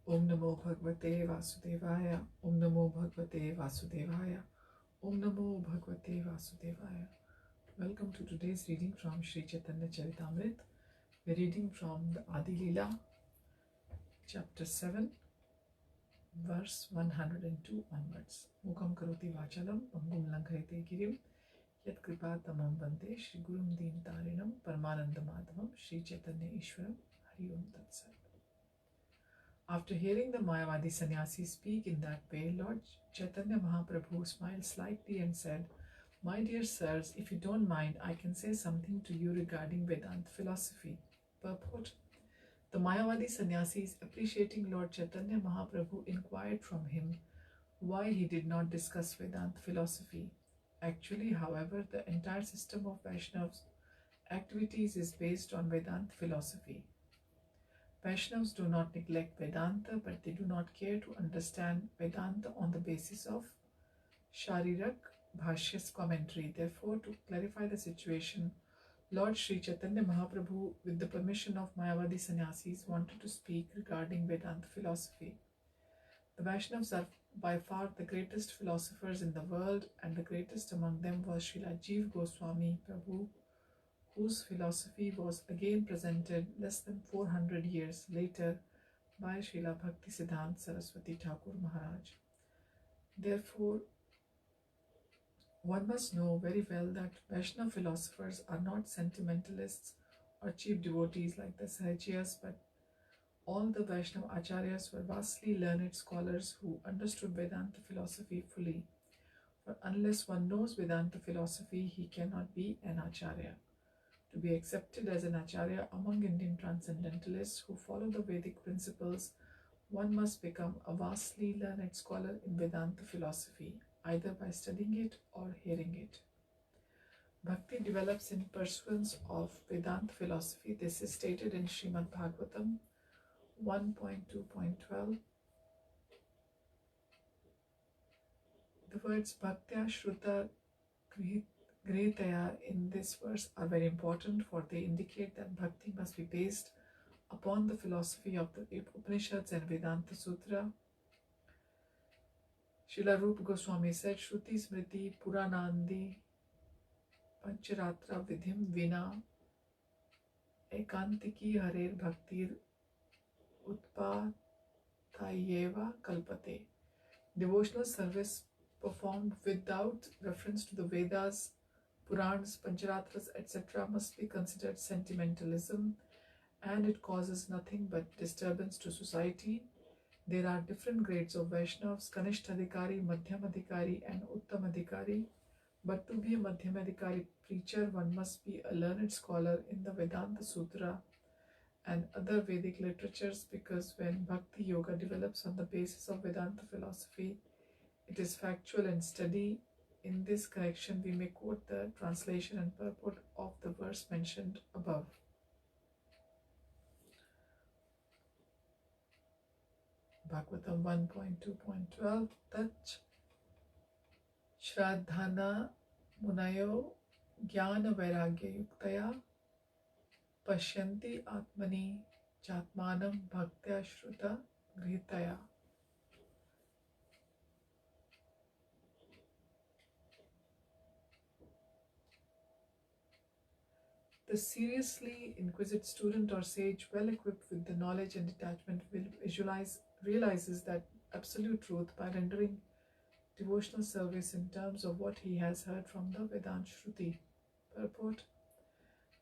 Om Namo Bhagavate Vasudevaya. Om Namo Bhagavate Vasudevaya. Om Namo Bhagavate Vasudevaya. Welcome to today's reading from Sri Chaitanya Charitamrita. We're reading from the Adi Leela, chapter 7, verse 102 onwards. Mukam karoti vachalam, pangum lankarete girim, yat kripa tamam bande, Shri Gurum Deen Tarinam, Paramananda Madhavam, Shri Chaitanya Ishwaram, Hari Om Tat Sat. After hearing the Mayavadi sannyasi speak in that way, Lord Chaitanya Mahaprabhu smiled slightly and said, "My dear sirs, if you don't mind, I can say something to you regarding Vedanta philosophy." Purport: the Mayavadi sannyasis, appreciating Lord Chaitanya Mahaprabhu, inquired from him why he did not discuss Vedanta philosophy. Actually, however, the entire system of Vaishnavas' activities is based on Vedanta philosophy. Vaishnavas do not neglect Vedanta, but they do not care to understand Vedanta on the basis of Sharirak Bhashya's commentary. Therefore, to clarify the situation, Lord Sri Chaitanya Mahaprabhu, with the permission of Mayavadi sannyasis, wanted to speak regarding Vedanta philosophy. The Vaishnavas are by far the greatest philosophers in the world, and the greatest among them was Srila Jiva Goswami Prabhu, whose philosophy was again presented less than 400 years later by Srila Bhaktisiddhanta Saraswati Thakur Maharaj. Therefore, one must know very well that Vaishnava philosophers are not sentimentalists or cheap devotees like the Sahajiyas, but all the Vaishnava acharyas were vastly learned scholars who understood Vedanta philosophy fully. For unless one knows Vedanta philosophy, he cannot be an acharya. To be accepted as an acharya among Indian transcendentalists who follow the Vedic principles, one must become a vastly learned scholar in Vedanta philosophy, either by studying it or hearing it. Bhakti develops in pursuance of Vedanta philosophy. This is stated in Srimad Bhagavatam 1.2.12. The words Bhaktya Shruta Gritaya in this verse are very important, for they indicate that bhakti must be based upon the philosophy of the Upanishads and Vedanta Sutra. Srila Rupa Goswami said, Shruti Smriti Puranandi Pancharatra Vidhim Vina Ekantiki Harer Bhaktir Utpatayeva Kalpate. Devotional service performed without reference to the Vedas, Purans, Pancharatras, etc. must be considered sentimentalism, and it causes nothing but disturbance to society. There are different grades of Vaishnavas, Kanishtadhikari, Madhyamadhikari and Uttamadhikari. But to be a Madhyamadhikari preacher, one must be a learned scholar in the Vedanta Sutra and other Vedic literatures, because when Bhakti Yoga develops on the basis of Vedanta philosophy, it is factual and steady. In this connection, we may quote the translation and purport of the verse mentioned above. Bhagavatam 1.2.12 Tach Shraddhana Munayo Jnana Vairagya Yuktaya Pashyanti Atmani Chatmanam Bhaktya Shruta Gritaya. The seriously inquisitive student or sage, well equipped with the knowledge and detachment, realizes that absolute truth by rendering devotional service in terms of what he has heard from the Vedanta Shruti. Purport: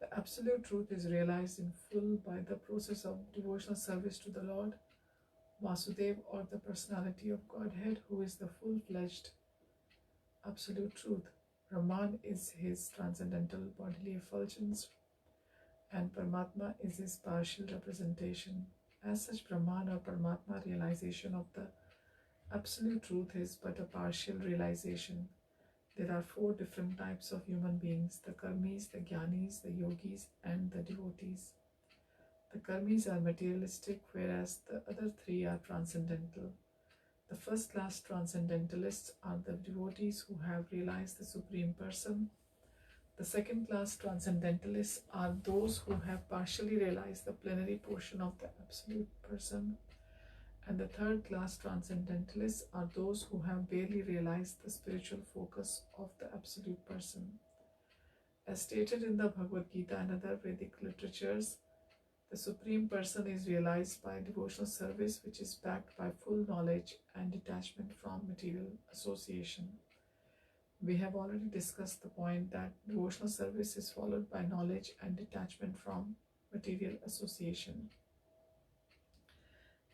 the absolute truth is realized in full by the process of devotional service to the Lord Vasudev, or the personality of Godhead, who is the full-fledged absolute truth. Brahman is his transcendental bodily effulgence, and Paramatma is his partial representation. As such, Brahman or Paramatma realization of the absolute truth is but a partial realization. There are 4 different types of human beings: the karmis, the jnanis, the yogis, and the devotees. The karmis are materialistic, whereas the other 3 are transcendental. The first class transcendentalists are the devotees who have realized the Supreme Person. The second class transcendentalists are those who have partially realized the plenary portion of the Absolute Person. And the third class transcendentalists are those who have barely realized the spiritual focus of the Absolute Person. As stated in the Bhagavad-Gita and other Vedic literatures, the Supreme Person is realized by devotional service which is backed by full knowledge and detachment from material association. We have already discussed the point that devotional service is followed by knowledge and detachment from material association.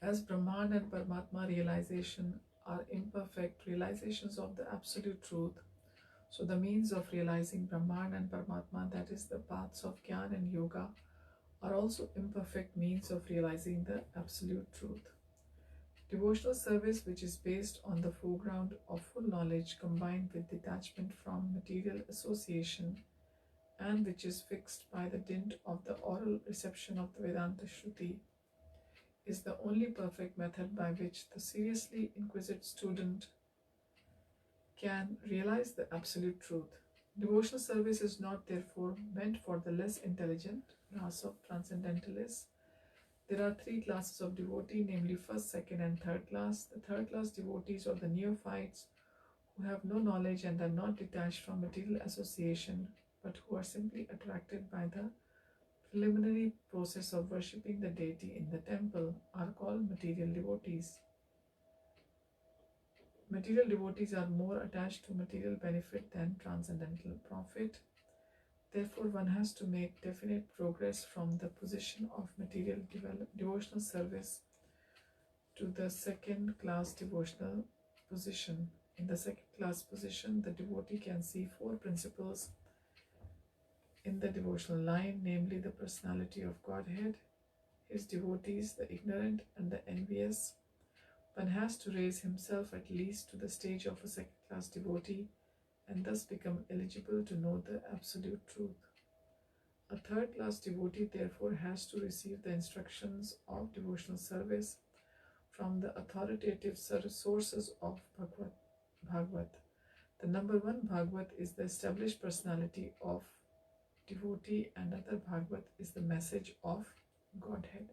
As Brahman and Paramatma realization are imperfect realizations of the Absolute Truth, so the means of realizing Brahman and Paramatma, that is the paths of Jnana and Yoga, are also imperfect means of realizing the Absolute Truth. Devotional service, which is based on the foreground of full knowledge combined with detachment from material association, and which is fixed by the dint of the oral reception of the Vedanta Shruti, is the only perfect method by which the seriously inquisitive student can realize the Absolute Truth. Devotional service is not therefore meant for the less intelligent class of transcendentalists. There are three classes of devotee, namely first, second and third class. The third class devotees are the neophytes who have no knowledge and are not detached from material association, but who are simply attracted by the preliminary process of worshipping the deity in the temple, are called material devotees. Material devotees are more attached to material benefit than transcendental profit. Therefore, one has to make definite progress from the position of material devotional service to the second class devotional position. In the second class position, the devotee can see four principles in the devotional line, namely the personality of Godhead, his devotees, the ignorant and the envious. One has to raise himself at least to the stage of a second class devotee and thus become eligible to know the Absolute Truth. A third class devotee therefore has to receive the instructions of devotional service from the authoritative sources of Bhagavad. The number one Bhagavad is the established personality of devotee, and other Bhagavad is the message of Godhead.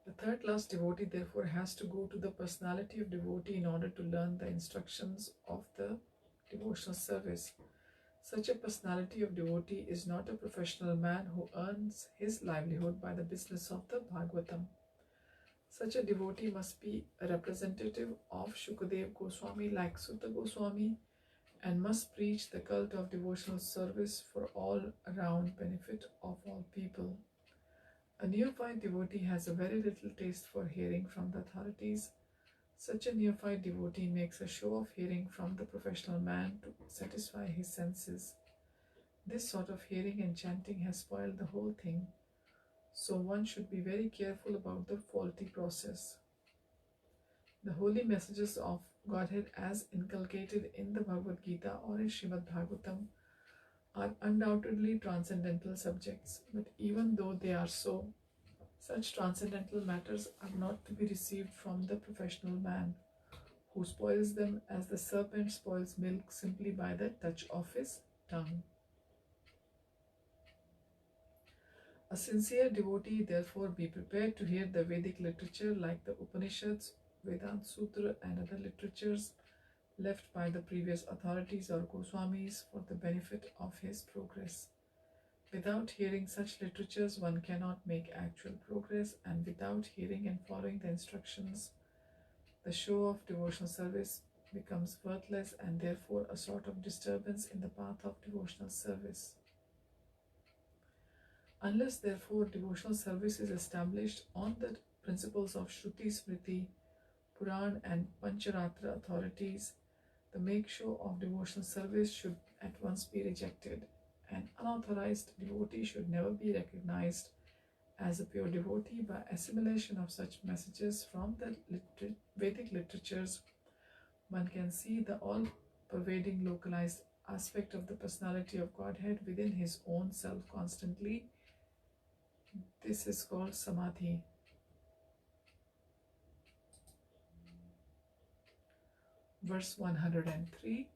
The third class devotee therefore has to go to the personality of devotee in order to learn the instructions of the devotional service. Such a personality of devotee is not a professional man who earns his livelihood by the business of the Bhagavatam. Such a devotee must be a representative of Shukadev Goswami like Sutta Goswami, and must preach the cult of devotional service for all around benefit of all people. A neophyte devotee has a very little taste for hearing from the authorities. Such a neophyte devotee makes a show of hearing from the professional man to satisfy his senses. This sort of hearing and chanting has spoiled the whole thing, so one should be very careful about the faulty process. The holy messages of Godhead as inculcated in the Bhagavad-Gita or in Srimad Bhagavatam are undoubtedly transcendental subjects, but even though they are so, such transcendental matters are not to be received from the professional man, who spoils them as the serpent spoils milk simply by the touch of his tongue. A sincere devotee therefore be prepared to hear the Vedic literature like the Upanishads, Vedan Sutra and other literatures left by the previous authorities or Goswamis for the benefit of his progress. Without hearing such literatures, one cannot make actual progress, and without hearing and following the instructions, the show of devotional service becomes worthless and therefore a sort of disturbance in the path of devotional service. Unless therefore devotional service is established on the principles of Shruti, Smriti, Puran and Pancharatra authorities, the make show of devotional service should at once be rejected. An unauthorized devotee should never be recognized as a pure devotee by assimilation of such messages from the Vedic literatures. One can see the all-pervading localized aspect of the personality of Godhead within his own self constantly. This is called Samadhi. Verse 103.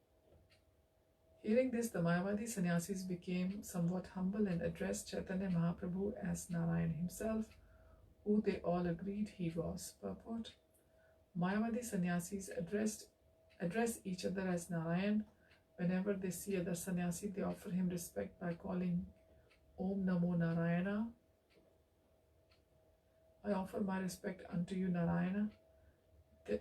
Hearing this, the Mayavadi sannyasis became somewhat humble and addressed Chaitanya Mahaprabhu as Narayan himself, who they all agreed he was. Purport: Mayavadi sannyasis address each other as Narayan. Whenever they see other sannyasi, they offer him respect by calling Om Namo Narayana. I offer my respect unto you, Narayana.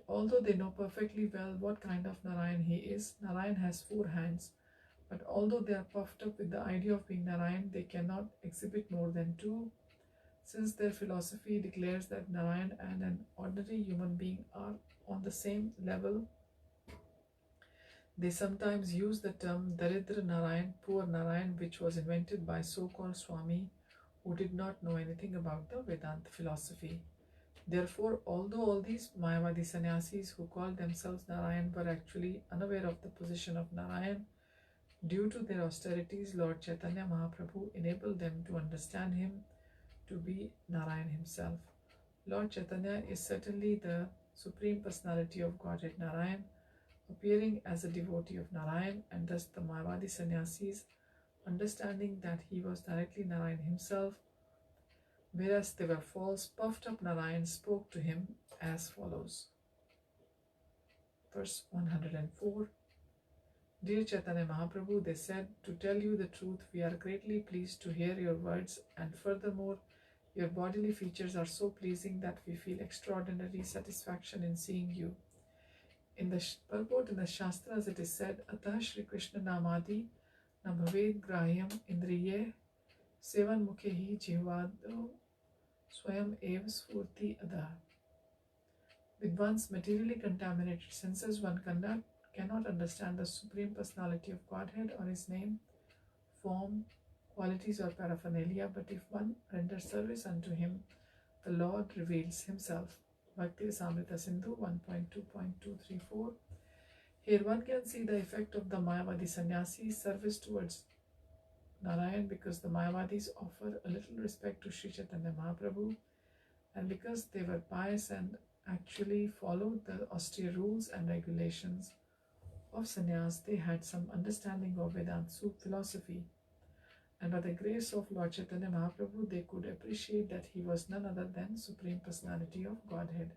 Although they know perfectly well what kind of Narayan he is, Narayan has 4 hands. But although they are puffed up with the idea of being Narayan, they cannot exhibit more than 2. Since their philosophy declares that Narayan and an ordinary human being are on the same level, they sometimes use the term Daridra Narayan, poor Narayan, which was invented by so-called Swami who did not know anything about the Vedanta philosophy. Therefore, although all these Mayavadi sannyasis who called themselves Narayan were actually unaware of the position of Narayan, due to their austerities, Lord Chaitanya Mahaprabhu enabled them to understand him to be Narayan himself. Lord Chaitanya is certainly the Supreme Personality of Godhead Narayan, appearing as a devotee of Narayan, and thus the Mayavadi sannyasis, understanding that he was directly Narayan himself, whereas they were false, puffed up Narayan, spoke to him as follows. Verse 104. Dear Chaitanya Mahaprabhu, they said, to tell you the truth, we are greatly pleased to hear your words, and furthermore, your bodily features are so pleasing that we feel extraordinary satisfaction in seeing you. In the purport in the Shastras, it is said, Atah Shri Krishna Namadi na bhaved grahyam indriye sevan mukhehi jihvado swayam ev sfurti adah. With one's materially contaminated senses, one cannot understand the Supreme Personality of Godhead or his name, form, qualities or paraphernalia, but if one renders service unto him, the Lord reveals himself. Bhakti Rasamrita Sindhu 1.2.234. Here one can see the effect of the Mayavadi sannyasis' service towards Narayan, because the Mayavadis offer a little respect to Sri Chaitanya Mahaprabhu, and because they were pious and actually followed the austere rules and regulations of sannyas, they had some understanding of Vedanta Sutra philosophy, and by the grace of Lord Chaitanya Mahaprabhu, they could appreciate that he was none other than Supreme Personality of Godhead,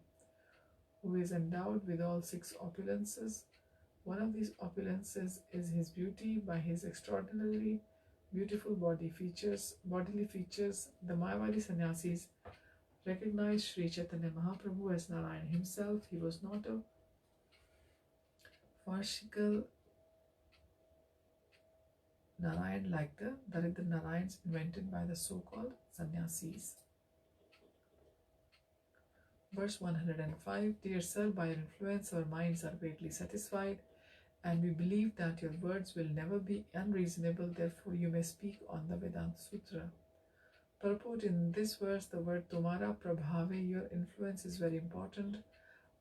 who is endowed with all 6 opulences. One of these opulences is his beauty. By his extraordinarily beautiful bodily features, the Mayavadi sannyasis recognized Sri Chaitanya Mahaprabhu as Narayan himself. He was not a farcical Narayan like the Daridra Narayans invented by the so-called sannyasis. Verse 105. Dear sir, by your influence our minds are greatly satisfied, and we believe that your words will never be unreasonable, therefore you may speak on the Vedanta Sutra. Purport: in this verse, the word Tumara Prabhave, your influence, is very important.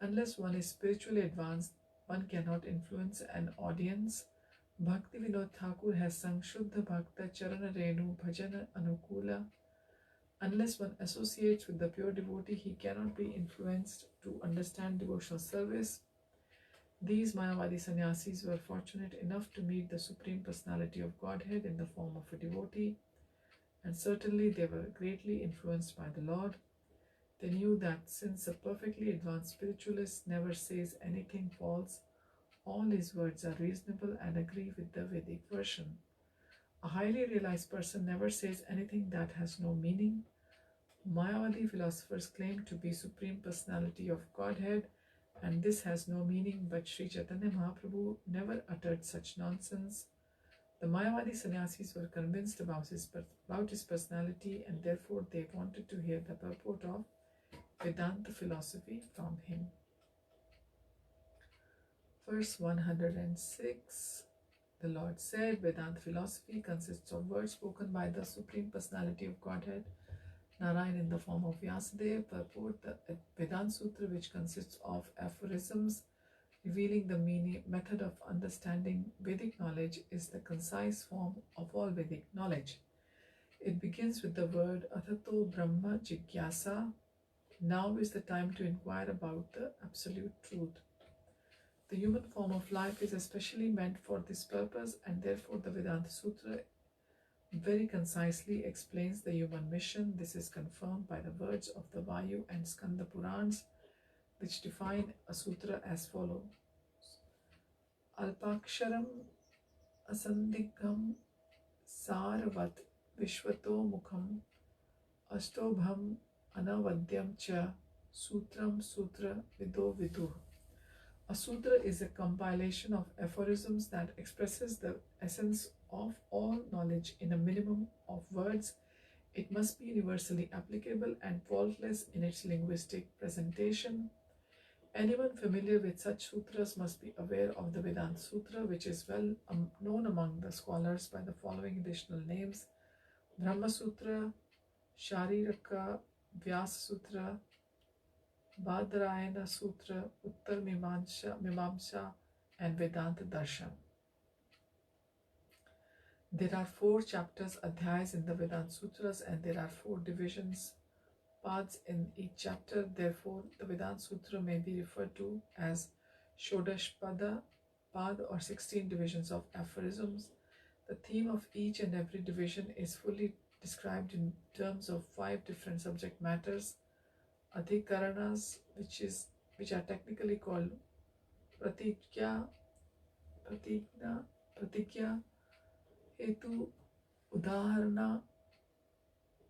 Unless one is spiritually advanced, one cannot influence an audience. Bhakti Vinod Thakur has sung Shuddha Bhakta Charana Renu Bhajana Anukula. Unless one associates with the pure devotee, he cannot be influenced to understand devotional service. These Mayavadi sannyasis were fortunate enough to meet the Supreme Personality of Godhead in the form of a devotee, and certainly they were greatly influenced by the Lord. They knew that since a perfectly advanced spiritualist never says anything false, all his words are reasonable and agree with the Vedic version. A highly realized person never says anything that has no meaning. Mayavadi philosophers claim to be Supreme Personality of Godhead, and this has no meaning, but Sri Chaitanya Mahaprabhu never uttered such nonsense. The Mayavadi sannyasis were convinced about his personality, and therefore they wanted to hear the purport of Vedanta philosophy from him. Verse 106. The Lord said, Vedanta philosophy consists of words spoken by the Supreme Personality of Godhead, Narayan, in the form of Vyasadeva. Purport: the Vedanta Sutra, which consists of aphorisms revealing the method of understanding Vedic knowledge, is the concise form of all Vedic knowledge. It begins with the word Athato Brahma Jigyasa. Now is the time to inquire about the absolute truth. The human form of life is especially meant for this purpose, and therefore the Vedanta Sutra very concisely explains the human mission. This is confirmed by the words of the Vayu and Skanda Purans, which define a sutra as follows: Alpaksharam asandigham sarvat vishwato mukham astobham anavadyam cha sutram sutra vido viduh. A sutra is a compilation of aphorisms that expresses the essence of all knowledge in a minimum of words. It must be universally applicable and faultless in its linguistic presentation. Anyone familiar with such sutras must be aware of the Vedanta Sutra, which is well known among the scholars by the following additional names: Brahma Sutra, Shariraka Vyasa Sutra, Badarayana Sutra, Uttar Mimamsa, and Vedanta Darshan. There are 4 chapters, adhyayas, in the Vedanta Sutras, and there are 4 divisions, pads, in each chapter. Therefore, the Vedanta Sutra may be referred to as Shodashpada Pad, or 16 divisions of aphorisms. The theme of each and every division is fully described in terms of 5 different subject matters: Adhikaranas, which are technically called Pratigya, Hetu, Udaharana,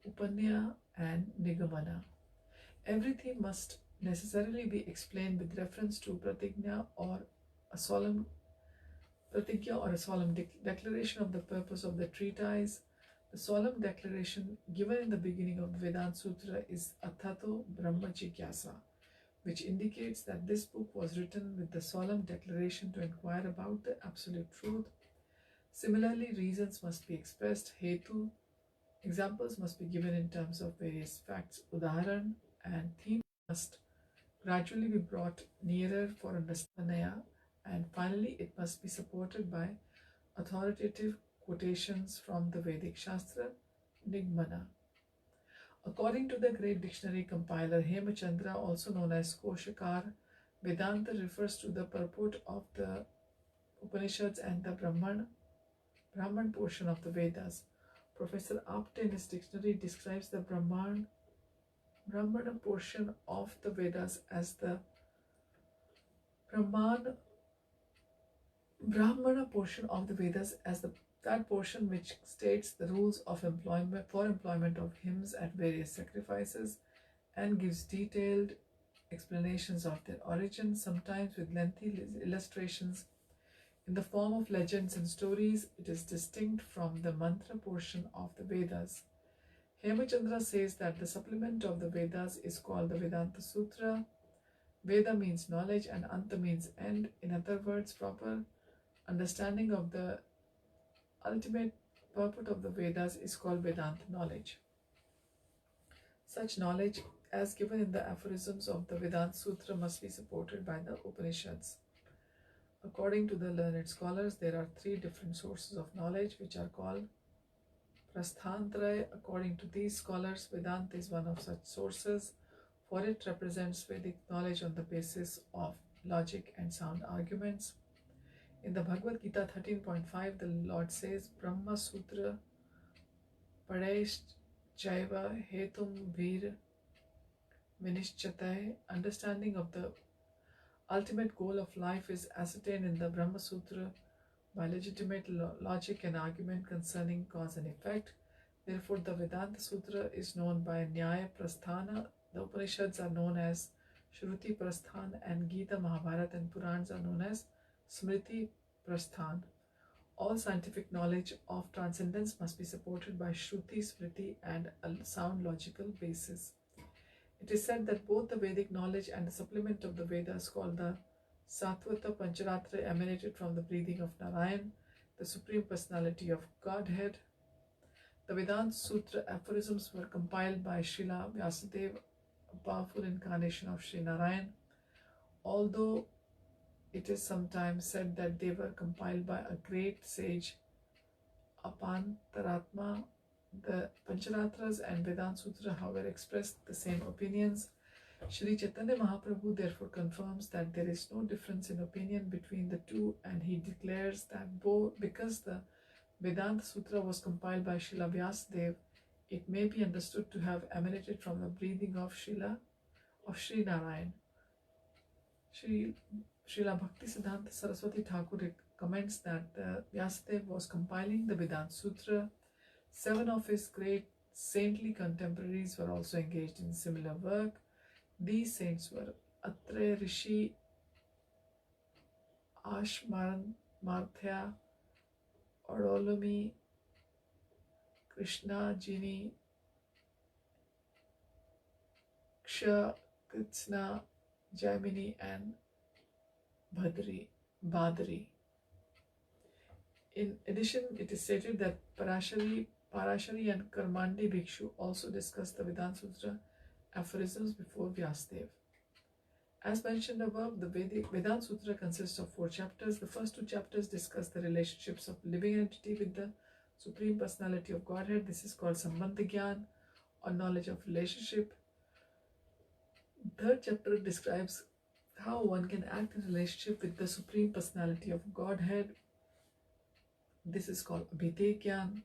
Upanya, and Nigamana. Every theme must necessarily be explained with reference to Pratigya or a solemn declaration of the purpose of the treatise. The solemn declaration given in the beginning of the Vedanta Sutra is Athato Brahma Jigyasa, which indicates that this book was written with the solemn declaration to inquire about the absolute truth. Similarly, reasons must be expressed, Hetu. Examples must be given in terms of various facts, Udaharan, and theme must gradually be brought nearer for understanding, and finally it must be supported by authoritative quotations from the Vedic Shastra, Nigmana. According to the great dictionary compiler Hemachandra, also known as Koshakar, Vedanta refers to the purport of the Upanishads and the Brahman portion of the Vedas. Professor Apte in his dictionary describes the Brahmana portion of the Vedas as the Brahmana portion of the Vedas as that portion which states the rules of employment of hymns at various sacrifices, and gives detailed explanations of their origin, sometimes with lengthy illustrations in the form of legends and stories. It is distinct from the mantra portion of the Vedas. Hemachandra says that the supplement of the Vedas is called the Vedanta Sutra. Veda means knowledge and Anta means end. In other words, proper understanding of the ultimate purport of the Vedas is called Vedanta knowledge. Such knowledge, as given in the aphorisms of the Vedanta Sutra, must be supported by the Upanishads. According to the learned scholars, there are 3 different sources of knowledge which are called Prasthantraya. According to these scholars, Vedanta is one of such sources, for it represents Vedic knowledge on the basis of logic and sound arguments. In the Bhagavad-Gita 13.5, the Lord says, Brahma Sutra Padesht Jaiva Hetum Vir Vinishchatai. Understanding of the ultimate goal of life is ascertained in the Brahma Sutra by legitimate logic and argument concerning cause and effect. Therefore, the Vedanta Sutra is known by Nyaya Prasthana. The Upanishads are known as Shruti Prasthan, and Gita, Mahabharata, and Purans are known as Smriti Prasthan. All scientific knowledge of transcendence must be supported by Shruti, Smriti, and a sound logical basis. It is said that both the Vedic knowledge and the supplement of the Vedas, called the Satvata Pancharatra, emanated from the breathing of Narayan, the Supreme Personality of Godhead. The Vedanta Sutra aphorisms were compiled by Srila Vyasadeva, a powerful incarnation of Sri Narayan. Although it is sometimes said that they were compiled by a great sage, Apantaratma, the Pancharatras and Vedanta Sutra, however, expressed the same opinions. Shri Chaitanya Mahaprabhu therefore confirms that there is no difference in opinion between the two, and he declares that because the Vedanta Sutra was compiled by Srila Vyasadeva, it may be understood to have emanated from the breathing of Sri Narayan. Srila Bhakti Siddhanta Saraswati Thakur comments that Vyasadeva was compiling the Vedanta Sutra. 7 of his great saintly contemporaries were also engaged in similar work. These saints were Atre Rishi, Ashmarthya, Odolami, Krishna Jini, Ksha, Kritsna, Jaimini, and Badri. In addition, it is stated that Parashari and Karmandi Bhikshu also discussed the Vedanta Sutra aphorisms before Vyasadeva. As mentioned above, the Vedanta Sutra consists of 4 chapters. The first 2 chapters discuss the relationships of living entity with the Supreme Personality of Godhead. This is called Sambandha Gyan, or knowledge of relationship. The 3rd chapter describes how one can act in relationship with the Supreme Personality of Godhead. This is called Abhidheya Gyan.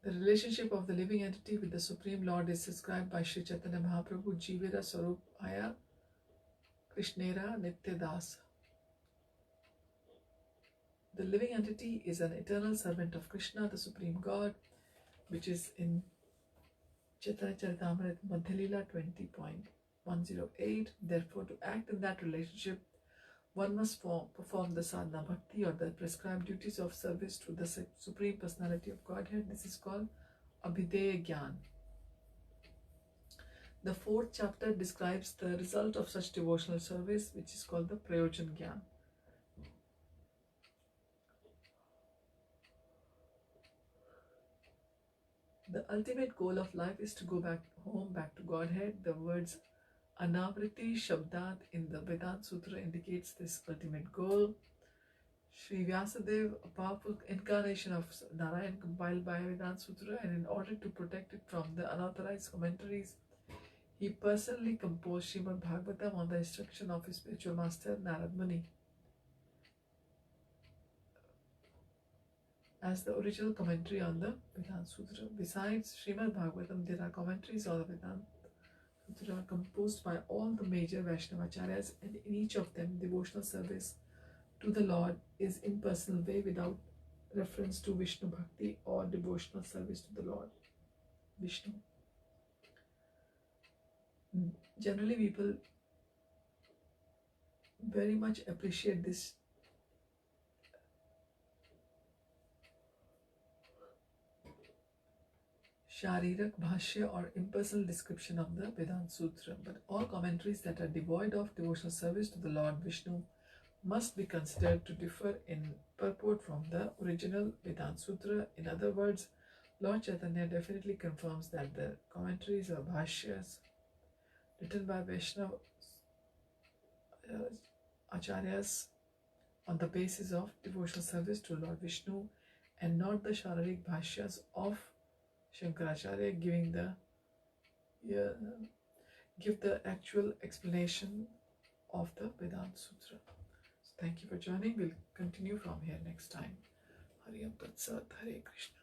The relationship of the living entity with the Supreme Lord is described by Sri Chaitanya Mahaprabhu Jivira Swarupaya Krishnera Nityadasa. The living entity is an eternal servant of Krishna, the Supreme God, which is in Chaitanya Charitamrita Madhyalila 20.108. Therefore, to act in that relationship, one must perform the sadhana bhakti, or the prescribed duties of service to the Supreme Personality of Godhead. This is called Abhidheya Gyan. The 4th chapter describes the result of such devotional service, which is called the Prayojan Gyan. The ultimate goal of life is to go back home, back to Godhead. The words Anavriti Shabdat in the Vedanta Sutra indicates this ultimate goal. Sri Vyasadeva, a powerful incarnation of Narayan, compiled by Vedanta Sutra, and in order to protect it from the unauthorized commentaries, he personally composed Srimad Bhagavatam on the instruction of his spiritual master Narad Muni. As the original commentary on the Vedanta Sutra. Besides Srimad Bhagavatam, there are commentaries on the Vedanta Sutra composed by all the major Vaishnavacharyas, and in each of them, devotional service to the Lord is in personal way without reference to Vishnu Bhakti or devotional service to the Lord Vishnu. Generally, people very much appreciate this Sharirak Bhashya, or impersonal description of the Vedanta Sutra, but all commentaries that are devoid of devotional service to the Lord Vishnu must be considered to differ in purport from the original Vedanta Sutra. In other words, Lord Chaitanya definitely confirms that the commentaries or bhashyas written by Vaishnava acharyas on the basis of devotional service to Lord Vishnu, and not the Sharirik bhashyas of Shankaracharya give the actual explanation of the Vedanta Sutra. So thank you for joining. We'll continue from here next time. Hari Om Tat Sat. Hare Krishna.